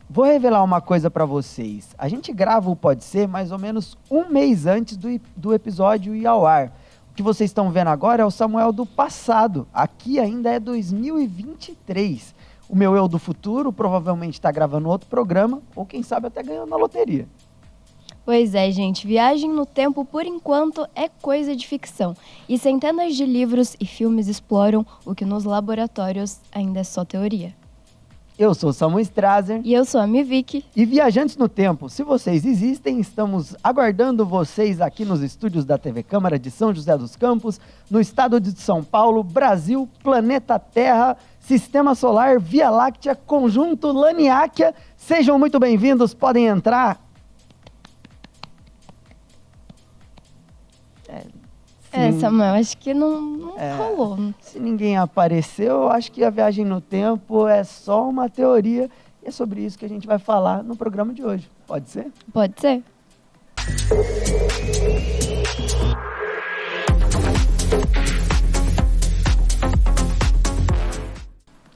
vou revelar uma coisa para vocês. A gente grava o Pode Ser mais ou menos um mês antes do episódio ir ao ar. O que vocês estão vendo agora é o Samuel do passado. Aqui ainda é 2023. O meu eu do futuro provavelmente está gravando outro programa, ou quem sabe até ganhando na loteria. Pois é, gente. Viagem no tempo, por enquanto, é coisa de ficção. E centenas de livros e filmes exploram o que nos laboratórios ainda é só teoria. Eu sou Samuel Strazer. E eu sou a Miviki. E Viajantes no Tempo, se vocês existem, estamos aguardando vocês aqui nos estúdios da TV Câmara de São José dos Campos, no estado de São Paulo, Brasil, planeta Terra, Sistema Solar, Via Láctea, Conjunto Laniáquia. Sejam muito bem-vindos, podem entrar. Samuel, acho que não rolou. Se ninguém apareceu, eu acho que a viagem no tempo é só uma teoria. E é sobre isso que a gente vai falar no programa de hoje. Pode ser? Pode ser.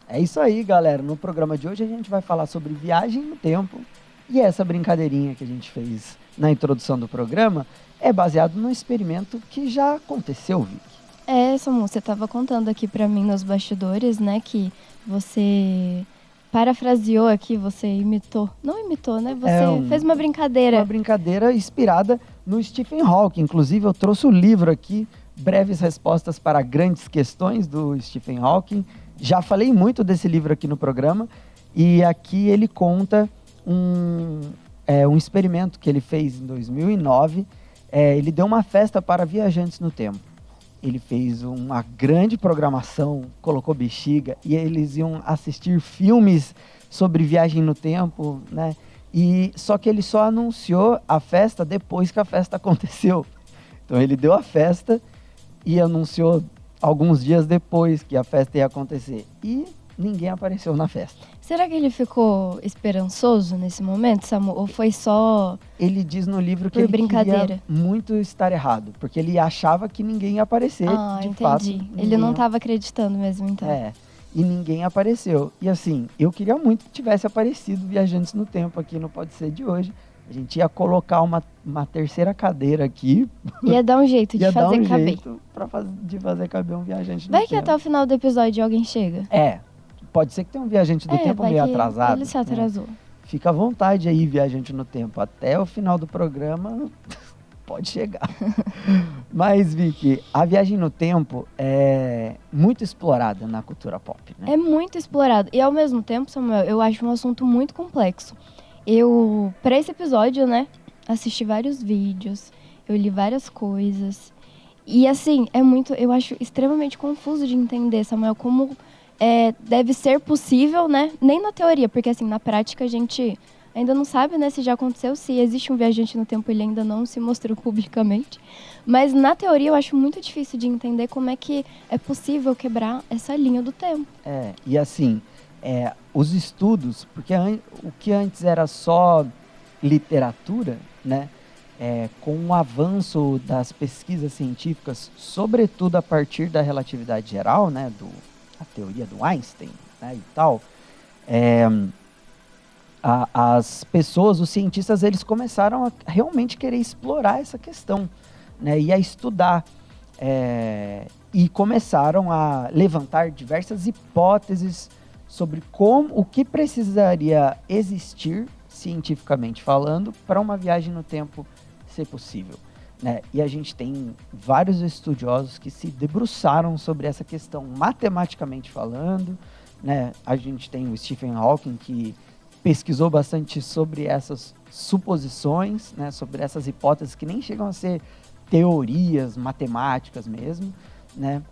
É isso aí, galera. No programa de hoje a gente vai falar sobre viagem no tempo. E essa brincadeirinha que a gente fez na introdução do programa é baseado num experimento que já aconteceu, Vicky. Samu, você estava contando aqui para mim nos bastidores, né, que você parafraseou aqui, você imitou. Não imitou, né? Você fez uma brincadeira. Uma brincadeira inspirada no Stephen Hawking. Inclusive, eu trouxe o livro aqui, Breves Respostas para Grandes Questões, do Stephen Hawking. Já falei muito desse livro aqui no programa. E aqui ele conta um experimento que ele fez em 2009. Ele deu uma festa para viajantes no tempo. Ele fez uma grande programação, colocou bexiga, e eles iam assistir filmes sobre viagem no tempo, né? Só que ele só anunciou a festa depois que a festa aconteceu. Então ele deu a festa e anunciou alguns dias depois que a festa ia acontecer. E ninguém apareceu na festa. Será que ele ficou esperançoso nesse momento, Samu? Ou foi só... Ele diz no livro que ele queria muito estar errado, porque ele achava que ninguém ia aparecer. Entendi. Fato, ele não estava acreditando mesmo, então. E ninguém apareceu. E assim, eu queria muito que tivesse aparecido Viajantes no Tempo aqui no Pode Ser de hoje. A gente ia colocar uma terceira cadeira aqui. Ia dar um jeito de fazer caber. De fazer caber um viajante no tempo. Vai que até o final do episódio alguém chega. Pode ser que tenha um viajante do tempo meio atrasado. Ele se atrasou. Né? Fica à vontade aí, viajante no tempo. Até o final do programa pode chegar. Mas, Vicky, a viagem no tempo é muito explorada na cultura pop, né? É muito explorado. E ao mesmo tempo, Samuel, eu acho um assunto muito complexo. Para esse episódio, né, assisti vários vídeos, eu li várias coisas. E assim, eu acho extremamente confuso de entender, Samuel, como deve ser possível, né? Nem na teoria, porque assim, na prática a gente ainda não sabe, né, se já aconteceu, se existe um viajante no tempo, ele ainda não se mostrou publicamente. Mas na teoria eu acho muito difícil de entender como é que é possível quebrar essa linha do tempo. E assim, os estudos, porque o que antes era só literatura, né? Com o avanço das pesquisas científicas, sobretudo a partir da relatividade geral, né, a teoria do Einstein, né, e tal, as pessoas, os cientistas, eles começaram a realmente querer explorar essa questão, né, e a estudar, e começaram a levantar diversas hipóteses sobre o que precisaria existir, cientificamente falando, para uma viagem no tempo ser possível. Né? E a gente tem vários estudiosos que se debruçaram sobre essa questão matematicamente falando, né? A gente tem o Stephen Hawking, que pesquisou bastante sobre essas suposições, né? Sobre essas hipóteses que nem chegam a ser teorias matemáticas mesmo, né?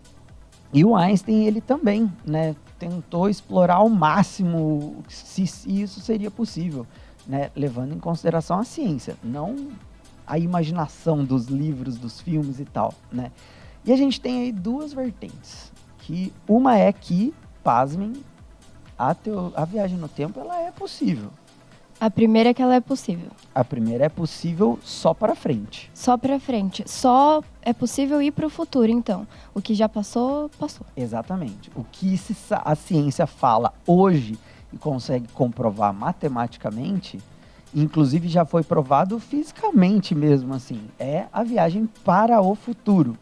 E o Einstein, ele também, né, tentou explorar ao máximo se isso seria possível, né? Levando em consideração a ciência, não a imaginação dos livros, dos filmes e tal, né? E a gente tem aí duas vertentes, que uma é que, pasmem, a viagem no tempo, ela é possível. A primeira é que ela é possível. A primeira é possível só para frente. Só para frente. Só é possível ir para o futuro, então. O que já passou, passou. Exatamente. O que a ciência fala hoje e consegue comprovar matematicamente, inclusive já foi provado fisicamente mesmo, assim, é a viagem para o futuro.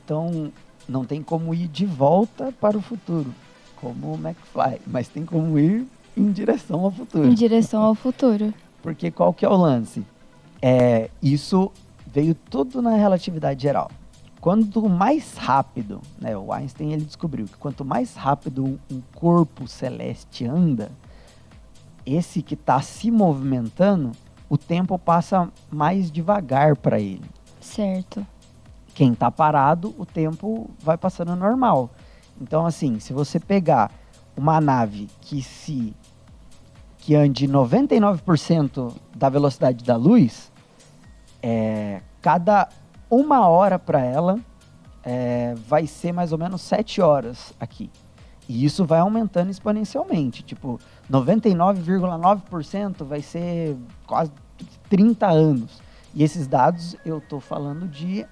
Então, não tem como ir de volta para o futuro, como o McFly, mas tem como ir em direção ao futuro. Em direção ao futuro. Porque qual que é o lance? Isso veio tudo na relatividade geral. Quanto mais rápido, né, o Einstein ele descobriu que quanto mais rápido um corpo celeste anda, esse que está se movimentando, o tempo passa mais devagar para ele. Certo. Quem está parado, o tempo vai passando normal. Então, assim, se você pegar uma nave que ande 99% da velocidade da luz, cada 1 hora para ela vai ser mais ou menos 7 horas aqui. E isso vai aumentando exponencialmente. Tipo, 99,9% vai ser quase 30 anos. E esses dados, eu estou falando de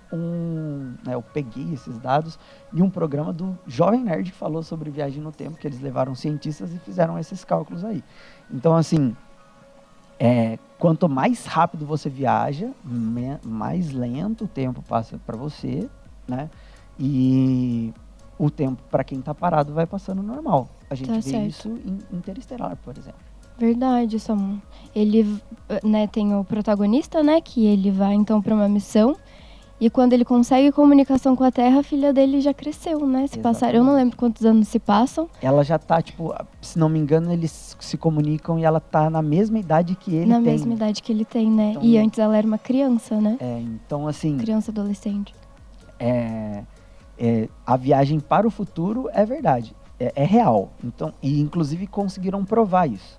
eu peguei esses dados de um programa do Jovem Nerd que falou sobre viagem no tempo, que eles levaram cientistas e fizeram esses cálculos aí. Então, assim, quanto mais rápido você viaja, mais lento o tempo passa para você, né? E o tempo para quem está parado vai passando normal. A gente vê certo. isso em Interestelar, por exemplo. Verdade, Samu. Ele, né, tem o protagonista, né, que ele vai então para uma missão e quando ele consegue comunicação com a Terra, a filha dele já cresceu, né? Se passaram, eu não lembro quantos anos se passam. Ela já tá, tipo, se não me engano, eles se comunicam e ela tá na mesma idade que ele tem. Na mesma idade que ele tem, né? Então, e antes ela era uma criança, né? Então assim... Criança, adolescente. A viagem para o futuro é verdade, é real. Então, e inclusive conseguiram provar isso.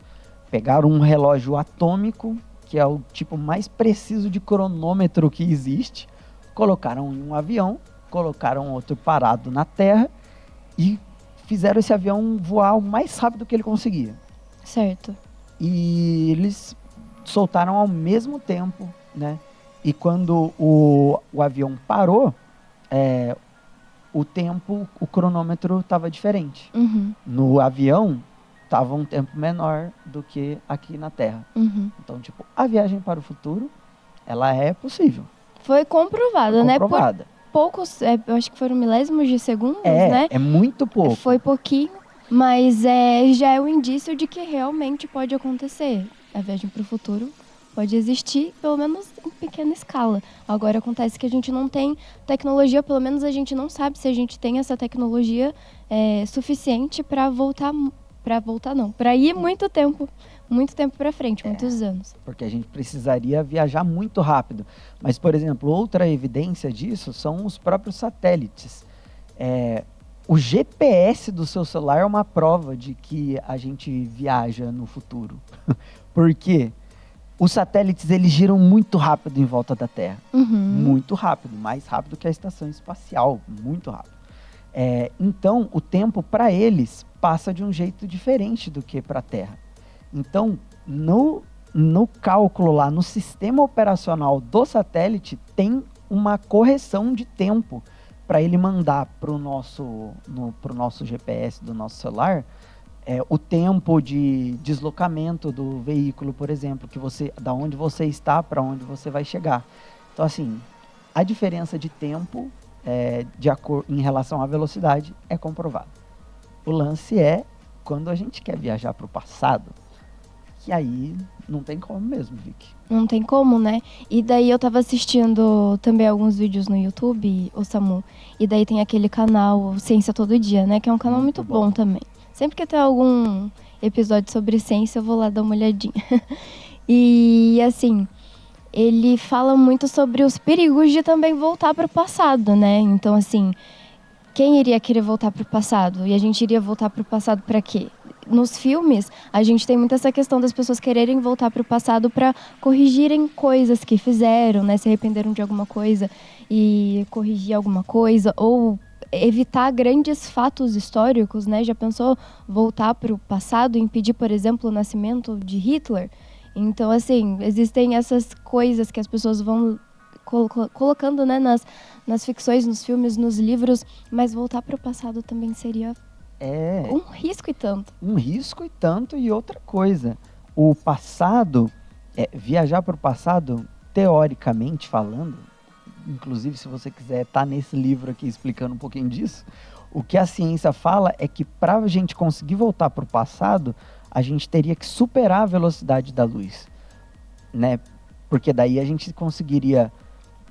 Pegaram um relógio atômico, que é o tipo mais preciso de cronômetro que existe, colocaram em um avião, colocaram outro parado na Terra e fizeram esse avião voar o mais rápido que ele conseguia. Certo. E eles soltaram ao mesmo tempo, né? E quando o avião parou, o tempo, o cronômetro estava diferente. Uhum. No avião, estava um tempo menor do que aqui na Terra. Uhum. Então, tipo, a viagem para o futuro, ela é possível. Foi comprovada, né? Comprovada. Por poucos, eu acho que foram milésimos de segundos, né? É muito pouco. Foi pouquinho, mas já é um indício de que realmente pode acontecer. A viagem para o futuro pode existir, pelo menos em pequena escala. Agora acontece que a gente não tem tecnologia, pelo menos a gente não sabe se a gente tem essa tecnologia suficiente para para ir muito tempo para frente, muitos anos. Porque a gente precisaria viajar muito rápido. Mas, por exemplo, outra evidência disso são os próprios satélites. O GPS do seu celular é uma prova de que a gente viaja no futuro. Por quê? Os satélites, eles giram muito rápido em volta da Terra. Uhum. Muito rápido, mais rápido que a estação espacial, muito rápido. Então, o tempo para eles passa de um jeito diferente do que para a Terra. Então, no cálculo lá, no sistema operacional do satélite, tem uma correção de tempo para ele mandar para o nosso GPS do nosso celular o tempo de deslocamento do veículo, por exemplo, da onde você está para onde você vai chegar. Então, assim, a diferença de tempo em relação à velocidade é comprovada. O lance é quando a gente quer viajar para o passado, que aí não tem como mesmo, Vicky. Não tem como, né? E daí eu tava assistindo também alguns vídeos no YouTube, o Samu, e daí tem aquele canal Ciência Todo Dia, né? Que é um canal muito bom também. Sempre que tem algum episódio sobre ciência, eu vou lá dar uma olhadinha. E, assim, ele fala muito sobre os perigos de também voltar para o passado, né? Então, assim, quem iria querer voltar para o passado? E a gente iria voltar para o passado para quê? Nos filmes, a gente tem muito essa questão das pessoas quererem voltar para o passado para corrigirem coisas que fizeram, né? Se arrependeram de alguma coisa e corrigir alguma coisa, ou evitar grandes fatos históricos, né? Já pensou voltar para o passado e impedir, por exemplo, o nascimento de Hitler? Então, assim, existem essas coisas que as pessoas vão colocando, né, nas ficções, nos filmes, nos livros, mas voltar para o passado também seria É Um risco e tanto. um risco e tanto. E outra coisa, o passado, viajar para o passado, teoricamente falando, inclusive se você quiser estar nesse livro aqui explicando um pouquinho disso, o que a ciência fala é que para a gente conseguir voltar para o passado, a gente teria que superar a velocidade da luz, né? Porque daí a gente conseguiria,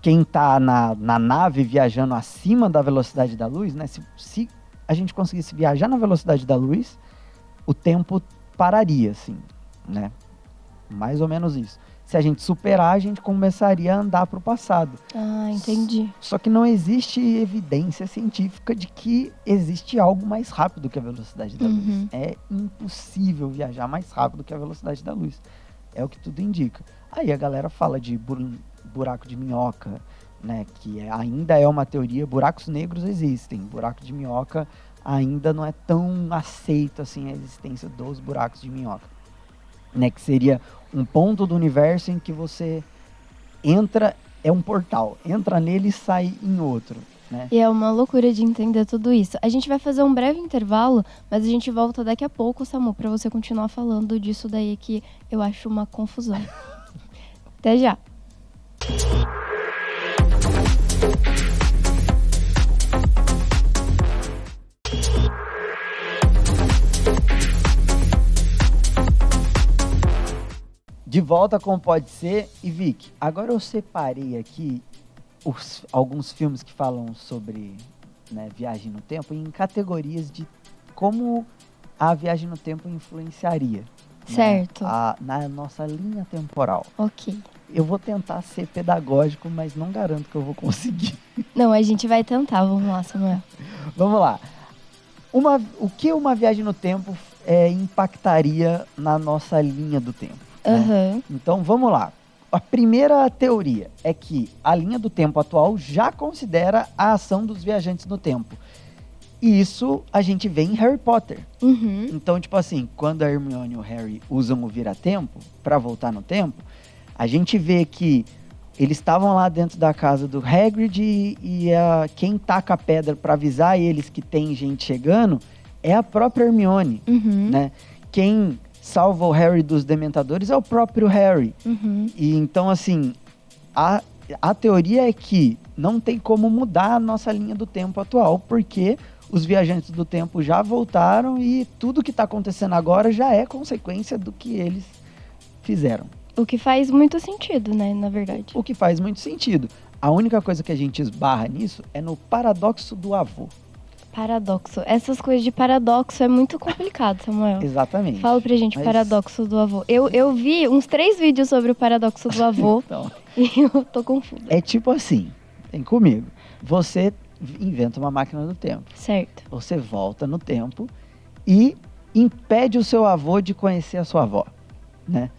quem está na nave viajando acima da velocidade da luz, né? Se a gente conseguisse viajar na velocidade da luz, o tempo pararia, assim, né? Mais ou menos isso. Se a gente superar, a gente começaria a andar para o passado. Ah, entendi. Só que não existe evidência científica de que existe algo mais rápido que a velocidade da luz. É impossível viajar mais rápido que a velocidade da luz. É o que tudo indica. Aí a galera fala de buraco de minhoca, né? Que ainda é uma teoria. Buracos negros existem. Buraco de minhoca ainda não é tão aceito assim a existência dos buracos de minhoca, né? Que seria um ponto do universo em que você entra, é um portal, entra nele e sai em outro, né? E é uma loucura de entender tudo isso. A gente vai fazer um breve intervalo, mas a gente volta daqui a pouco, Samu, pra você continuar falando disso daí que eu acho uma confusão. Até já. De volta com Pode Ser. E Vic, agora eu separei aqui alguns filmes que falam sobre, né, viagem no tempo em categorias de como a viagem no tempo influenciaria, Certo. né, na nossa linha temporal. Ok. Eu vou tentar ser pedagógico, mas não garanto que eu vou conseguir. Não, a gente vai tentar. Vamos lá, Samuel. Vamos lá. O que uma viagem no tempo impactaria na nossa linha do tempo? Né? Então, vamos lá. A primeira teoria é que a linha do tempo atual já considera a ação dos viajantes no tempo. E isso a gente vê em Harry Potter. Então, tipo assim, quando a Hermione e o Harry usam o vira-tempo para voltar no tempo, a gente vê que eles estavam lá dentro da casa do Hagrid e quem taca a pedra para avisar eles que tem gente chegando é a própria Hermione, né? Quem salva o Harry dos Dementadores é o próprio Harry. E então, assim, a teoria é que não tem como mudar a nossa linha do tempo atual, porque os viajantes do tempo já voltaram e tudo que está acontecendo agora já é consequência do que eles fizeram. O que faz muito sentido, né, na verdade. O que faz muito sentido. A única coisa que a gente esbarra nisso é no paradoxo do avô. Paradoxo. Essas coisas de paradoxo é muito complicado, Samuel. Exatamente. Fala pra gente o paradoxo do avô. Eu vi uns 3 vídeos sobre o paradoxo do avô então, e eu tô confusa. É tipo assim, vem comigo. Você inventa uma máquina do tempo. Certo. Você volta no tempo e impede o seu avô de conhecer a sua avó, né?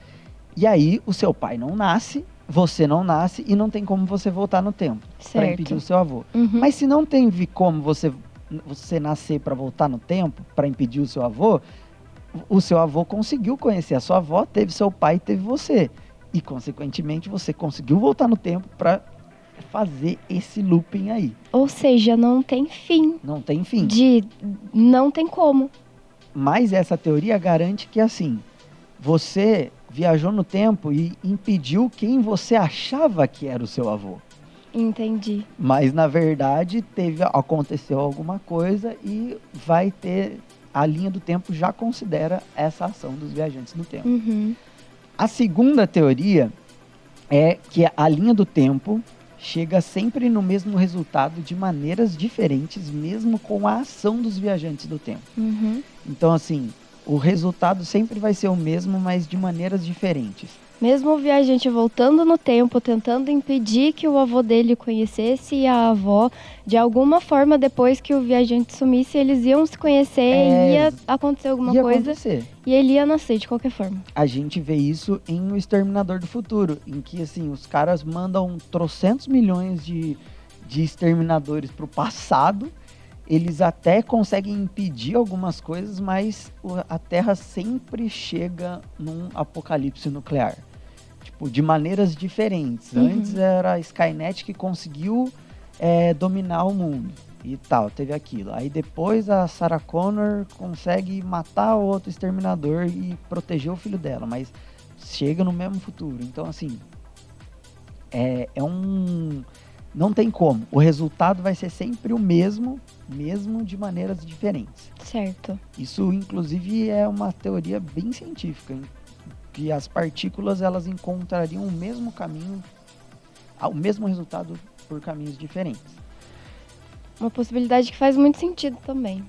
E aí o seu pai não nasce, você não nasce e não tem como você voltar no tempo para impedir o seu avô. Mas se não tem como você nascer para voltar no tempo, para impedir o seu avô conseguiu conhecer a sua avó, teve seu pai e teve você. E, consequentemente, você conseguiu voltar no tempo para fazer esse looping aí. Ou seja, não tem fim. Não tem fim. Não tem como. Mas essa teoria garante que, assim, você viajou no tempo e impediu quem você achava que era o seu avô. Entendi. Mas, na verdade, aconteceu alguma coisa e vai ter... A linha do tempo já considera essa ação dos viajantes no tempo. A segunda teoria é que a linha do tempo chega sempre no mesmo resultado de maneiras diferentes, mesmo com a ação dos viajantes do tempo. Então, assim, o resultado sempre vai ser o mesmo, mas de maneiras diferentes. Mesmo o viajante voltando no tempo, tentando impedir que o avô dele conhecesse a avó, de alguma forma, depois que o viajante sumisse, eles iam se conhecer e ia acontecer alguma coisa. E ele ia nascer de qualquer forma. A gente vê isso em O Exterminador do Futuro, em que, assim, os caras mandam 300 milhões de exterminadores pro passado. Eles até conseguem impedir algumas coisas, mas a Terra sempre chega num apocalipse nuclear. Tipo, de maneiras diferentes. Antes era a Skynet que conseguiu dominar o mundo. e tal, teve aquilo. Aí depois a Sarah Connor consegue matar o outro exterminador e proteger o filho dela, mas chega no mesmo futuro. Então, assim, não tem como. O resultado vai ser sempre o mesmo de maneiras diferentes. Certo. Isso, inclusive, é uma teoria bem científica, hein? Que as partículas elas encontrariam o mesmo caminho, o mesmo resultado por caminhos diferentes. Uma possibilidade que faz muito sentido também.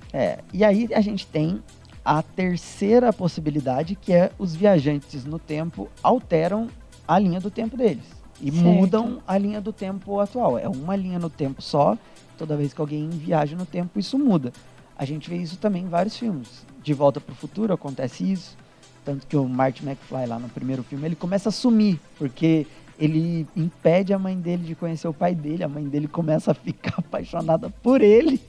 E aí a gente tem a terceira possibilidade, que é os viajantes no tempo alteram a linha do tempo deles. E Certo. mudam a linha do tempo atual. É uma linha no tempo só. Toda vez que alguém viaja no tempo, isso muda. A gente vê isso também em vários filmes. De Volta para o Futuro acontece isso. Tanto que o Marty McFly, lá no primeiro filme, ele começa a sumir. Porque ele impede a mãe dele de conhecer o pai dele. A mãe dele começa a ficar apaixonada por ele.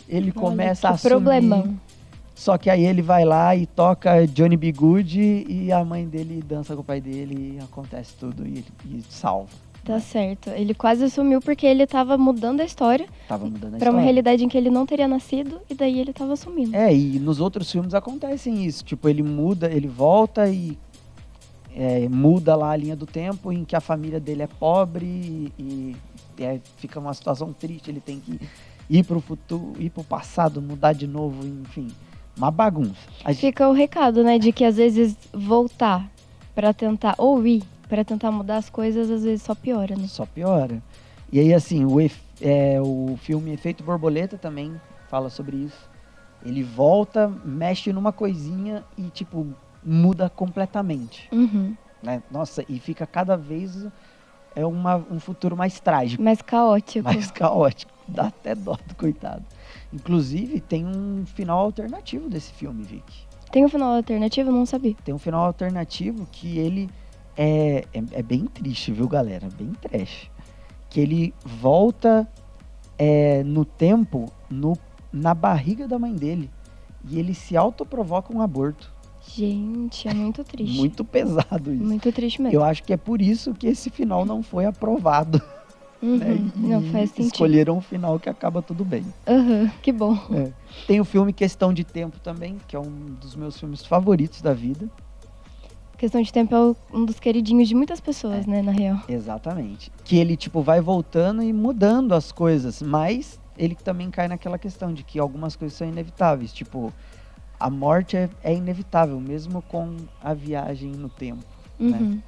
Ele começa a sumir. Problemão. Só que aí ele vai lá e toca Johnny B. Good e a mãe dele dança com o pai dele e acontece tudo e salva. Tá certo. Ele quase sumiu porque ele tava mudando a história. Pra uma realidade em que ele não teria nascido e daí ele tava sumindo. E nos outros filmes acontecem isso. Tipo, ele muda, ele volta e muda lá a linha do tempo em que a família dele é pobre e fica uma situação triste. Ele tem que ir pro futuro, ir pro passado, mudar de novo, enfim. Uma bagunça. Fica o recado, né, de que às vezes voltar pra tentar, ou ir pra tentar mudar as coisas, às vezes só piora, né? Só piora. E aí, assim, o filme Efeito Borboleta também fala sobre isso. Ele volta, mexe numa coisinha e, tipo, muda completamente. Uhum. Né? Nossa, e fica cada vez um futuro mais trágico. Mais caótico. Mais caótico. Dá até dó do coitado. Inclusive, tem um final alternativo desse filme, Vicky. Tem um final alternativo? Eu não sabia. Tem um final alternativo que ele é bem triste, viu, galera? Bem trash. Que ele volta no tempo, na barriga da mãe dele. E ele se autoprovoca um aborto. Gente, é muito triste. Muito pesado isso. Muito triste mesmo. Eu acho que é por isso que esse final não foi aprovado. Uhum. Né? Não faz sentido. Escolheram um final que acaba tudo bem. Que bom. Tem o filme Questão de Tempo também, que é um dos meus filmes favoritos da vida. Questão de Tempo é um dos queridinhos de muitas pessoas, né, na real. Exatamente. Que ele, tipo, vai voltando e mudando as coisas, mas ele também cai naquela questão de que algumas coisas são inevitáveis. Tipo, a morte é inevitável, mesmo com a viagem no tempo. Uhum. Né?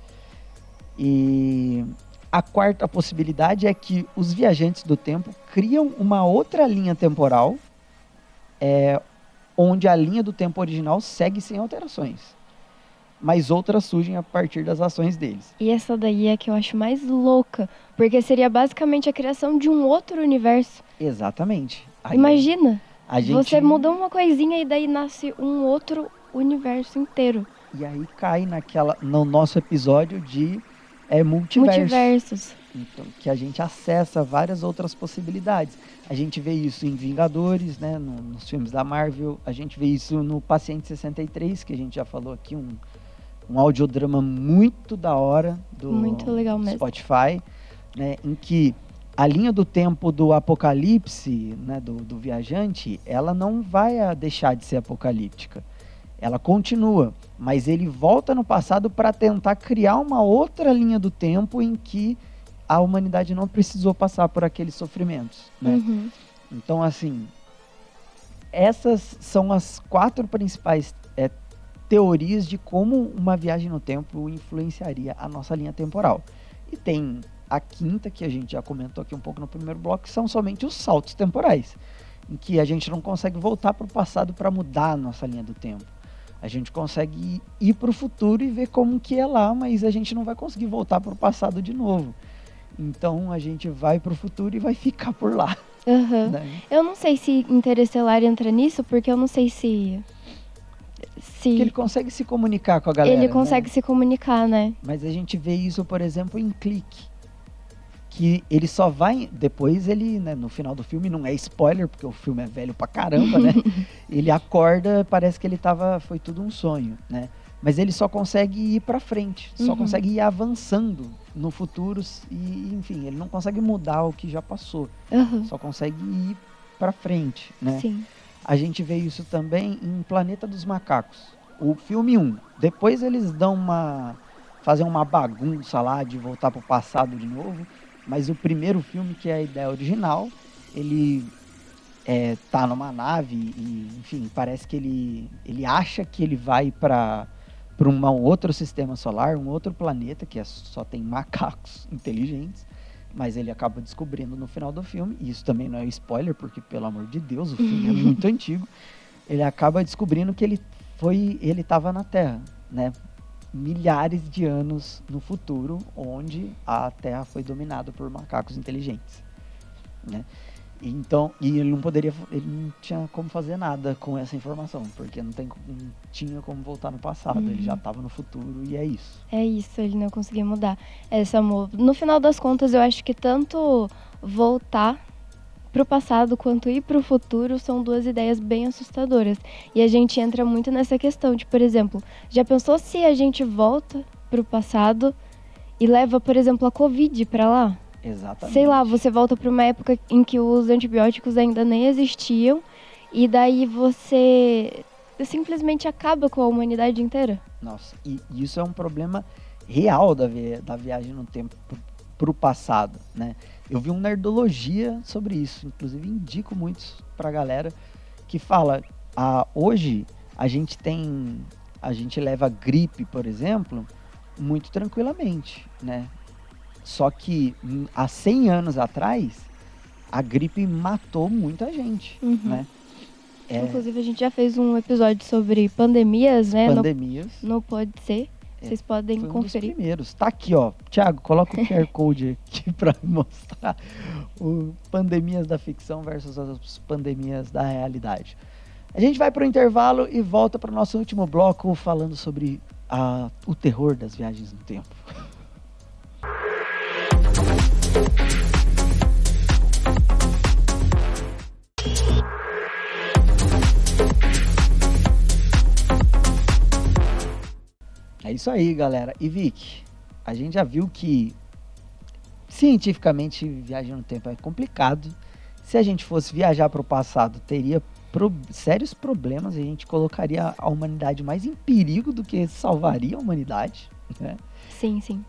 E a quarta possibilidade é que os viajantes do tempo criam uma outra linha temporal, onde a linha do tempo original segue sem alterações. Mas outras surgem a partir das ações deles. E essa daí é que eu acho mais louca, porque seria basicamente a criação de um outro universo. Exatamente. Aí, imagina, você muda uma coisinha e daí nasce um outro universo inteiro. E aí cai no nosso episódio de multiversos. Então, que a gente acessa várias outras possibilidades. A gente vê isso em Vingadores, né, nos filmes da Marvel. A gente vê isso no Paciente 63, que a gente já falou aqui, um audiodrama muito da hora do muito legal mesmo. Spotify, né, em que a linha do tempo do apocalipse, né, do viajante, ela não vai deixar de ser apocalíptica. Ela continua, mas ele volta no passado para tentar criar uma outra linha do tempo em que a humanidade não precisou passar por aqueles sofrimentos. Né? Uhum. Então, assim, essas são as 4 principais teorias de como uma viagem no tempo influenciaria a nossa linha temporal. E tem a quinta, que a gente já comentou aqui um pouco no primeiro bloco, que são somente os saltos temporais, em que a gente não consegue voltar para o passado para mudar a nossa linha do tempo. A gente consegue ir para o futuro e ver como que é lá, mas a gente não vai conseguir voltar para o passado de novo. Então a gente vai para o futuro e vai ficar por lá. Uhum. Né? Eu não sei se Interestelar entra nisso, porque eu não sei se... Porque ele consegue se comunicar com a galera. Ele consegue, né? Se comunicar, né? Mas a gente vê isso, por exemplo, em Clique. Que ele só vai... Depois ele, né, no final do filme, não é spoiler, porque o filme é velho pra caramba, né? Ele acorda, parece que foi tudo um sonho, né? mas ele só consegue ir para frente, só consegue ir avançando no futuro e, enfim, ele não consegue mudar o que já passou, só consegue ir para frente, né? Sim. A gente vê isso também em Planeta dos Macacos, o filme 1. Depois eles fazem uma bagunça lá de voltar pro passado de novo, mas o primeiro filme, que é a ideia original, ele tá numa nave e, enfim, parece que ele acha que ele vai para um outro sistema solar, um outro planeta, que só tem macacos inteligentes, mas ele acaba descobrindo no final do filme, e isso também não é spoiler, porque, pelo amor de Deus, o filme é muito antigo, ele acaba descobrindo que ele estava na Terra, né? Milhares de anos no futuro, onde a Terra foi dominada por macacos inteligentes, né? Então, e ele não tinha como fazer nada com essa informação, porque não tinha como voltar no passado, ele já estava no futuro e é isso. É isso, ele não conseguia mudar. Samu, no final das contas, eu acho que tanto voltar pro passado quanto ir pro futuro são duas ideias bem assustadoras. E a gente entra muito nessa questão de, por exemplo, já pensou se a gente volta pro passado e leva, por exemplo, a Covid pra lá? Exatamente. Sei lá, você volta para uma época em que os antibióticos ainda nem existiam e daí você simplesmente acaba com a humanidade inteira. Nossa, e isso é um problema real da viagem no tempo pro passado, né? Eu vi um Nerdologia sobre isso, inclusive indico muito pra galera, que fala, hoje a gente leva gripe, por exemplo, muito tranquilamente, né? Só que há 100 anos atrás, a gripe matou muita gente, né? Inclusive, a gente já fez um episódio sobre pandemias, né? Pandemias. Não pode ser. Vocês podem conferir. Um dos primeiros. Tá aqui, ó. Thiago, coloca o QR Code aqui para mostrar o pandemias da ficção versus as pandemias da realidade. A gente vai para o intervalo e volta para o nosso último bloco falando sobre o terror das viagens no tempo. É isso aí, galera. E Vic, a gente já viu que cientificamente viagem no tempo é complicado. Se a gente fosse viajar para o passado, teria sérios problemas. A gente colocaria a humanidade mais em perigo do que salvaria a humanidade, né? Sim, sim.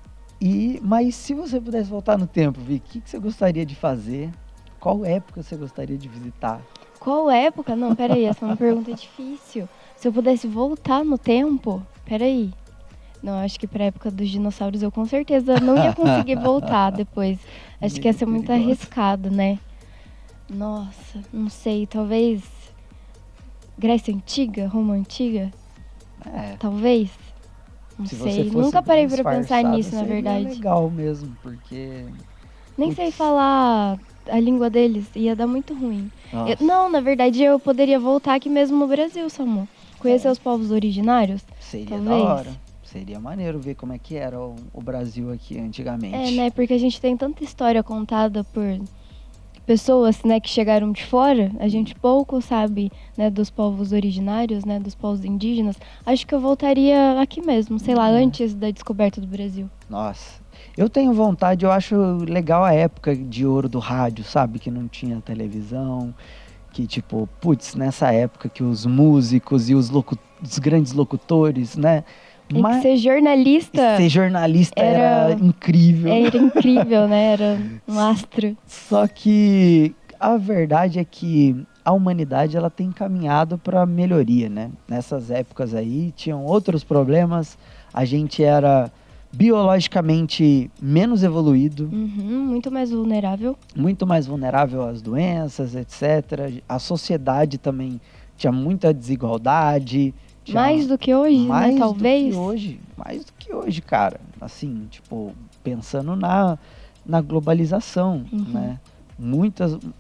Mas se você pudesse voltar no tempo, Vic, o que você gostaria de fazer? Qual época você gostaria de visitar? Qual época? Não, peraí, essa é uma pergunta difícil. Se eu pudesse voltar no tempo, peraí. Não, acho que pra época dos dinossauros eu com certeza não ia conseguir voltar depois. Acho que ia ser muito arriscado, né? Nossa, não sei, talvez Grécia Antiga, Roma Antiga? Talvez. Não sei, nunca parei pra pensar nisso, na verdade. É legal mesmo, porque... Nem sei falar a língua deles, ia dar muito ruim. Não, na verdade eu poderia voltar aqui mesmo no Brasil, Samu. Conhecer os povos originários. Seria talvez. Da hora. Seria maneiro ver como é que era o Brasil aqui antigamente. Né, porque a gente tem tanta história contada por pessoas, né, que chegaram de fora, a gente pouco sabe, né, dos povos originários, né, dos povos indígenas. Acho que eu voltaria aqui mesmo, sei lá, antes da descoberta do Brasil. Nossa, eu tenho vontade, eu acho legal a época de ouro do rádio, sabe, que não tinha televisão, que tipo, putz, nessa época que os músicos e os grandes locutores, né, que ser jornalista. Ser jornalista era incrível. Era incrível, né? Era um astro. Só que a verdade é que a humanidade ela tem caminhado para melhoria, né? Nessas épocas aí tinham outros problemas. A gente era biologicamente menos evoluído. Muito mais vulnerável. Muito mais vulnerável às doenças, etc. A sociedade também tinha muita desigualdade. Mais do que hoje, né? Talvez. Mais do que hoje, cara. Assim, tipo, pensando na globalização, né?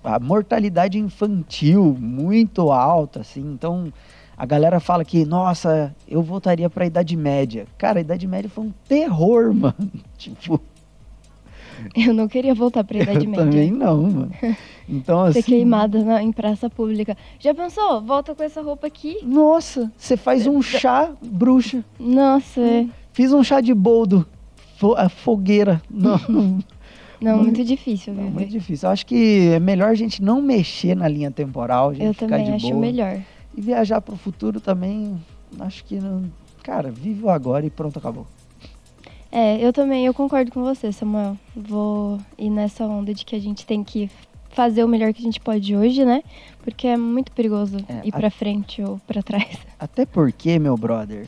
A mortalidade infantil muito alta, assim. Então, a galera fala que, nossa, eu voltaria pra Idade Média. Cara, a Idade Média foi um terror, mano. Tipo, Eu não queria voltar pra Idade Eu Média. também não, mano. Então, Ser assim... queimada em praça pública. Já pensou? Volta com essa roupa aqui? Nossa, você faz um chá, bruxa. Nossa, Fiz um chá de boldo. A fogueira. Não, não, muito difícil, não, viver. muito difícil. Eu acho que é melhor a gente não mexer na linha temporal, a gente Eu ficar também de acho boa. melhor. E viajar pro futuro também, acho que não... Cara, vive o agora e pronto, acabou. Eu também, eu concordo com você, Samuel. Vou ir nessa onda de que a gente tem que fazer o melhor que a gente pode hoje, né? Porque é muito perigoso ir pra frente ou pra trás. Até porque, meu brother,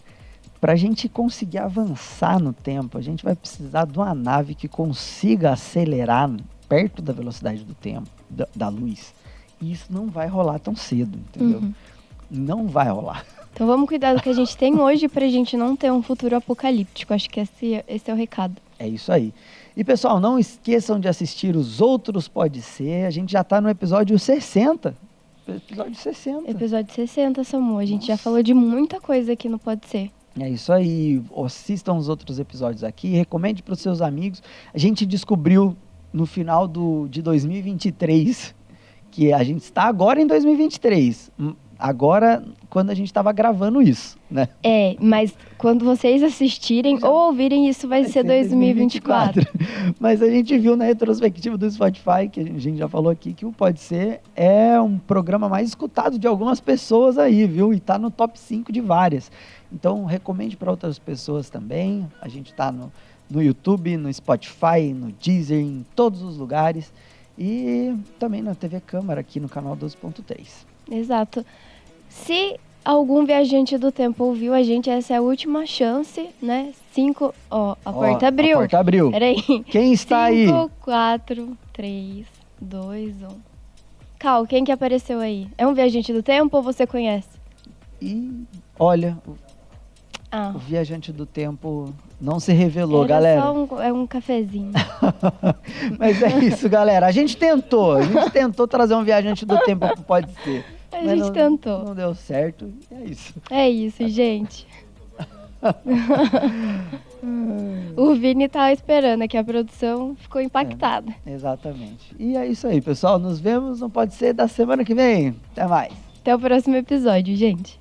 pra gente conseguir avançar no tempo, a gente vai precisar de uma nave que consiga acelerar perto da velocidade do tempo, da luz. E isso não vai rolar tão cedo, entendeu? Uhum. Não vai rolar. Então vamos cuidar do que a gente tem hoje pra gente não ter um futuro apocalíptico. Acho que esse é o recado. É isso aí. E pessoal, não esqueçam de assistir os outros Pode Ser. A gente já tá no episódio 60. Episódio 60. Episódio 60, Samu. A gente já falou de muita coisa aqui no Pode Ser. É isso aí. Assistam os outros episódios aqui. Recomende para os seus amigos. A gente descobriu no final de 2023 que a gente está agora em 2023. Agora, quando a gente estava gravando isso, né? Mas quando vocês assistirem ou ouvirem, isso vai ser 2024. Mas a gente viu na retrospectiva do Spotify, que a gente já falou aqui, que o Pode Ser é um programa mais escutado de algumas pessoas aí, viu? E tá no top 5 de várias. Então, recomende para outras pessoas também. A gente tá no YouTube, no Spotify, no Deezer, em todos os lugares. E também na TV Câmara, aqui no canal 12.3. Exato. Se algum viajante do tempo ouviu a gente, essa é a última chance, né? A porta abriu. A porta abriu. Peraí. Quem está aí? 5, 4, 3, 2, 1. Cal, quem que apareceu aí? É um viajante do tempo ou você conhece? E olha, o viajante do tempo não se revelou, Era galera. Só um cafezinho. Mas é isso, galera. A gente tentou trazer um viajante do tempo pro Pode Ser. A gente tentou. Não deu certo. É isso. É isso, gente. O Vini tá esperando aqui, a produção ficou impactada. Exatamente. E é isso aí, pessoal. Nos vemos no Pode Ser da semana que vem. Até mais. Até o próximo episódio, gente.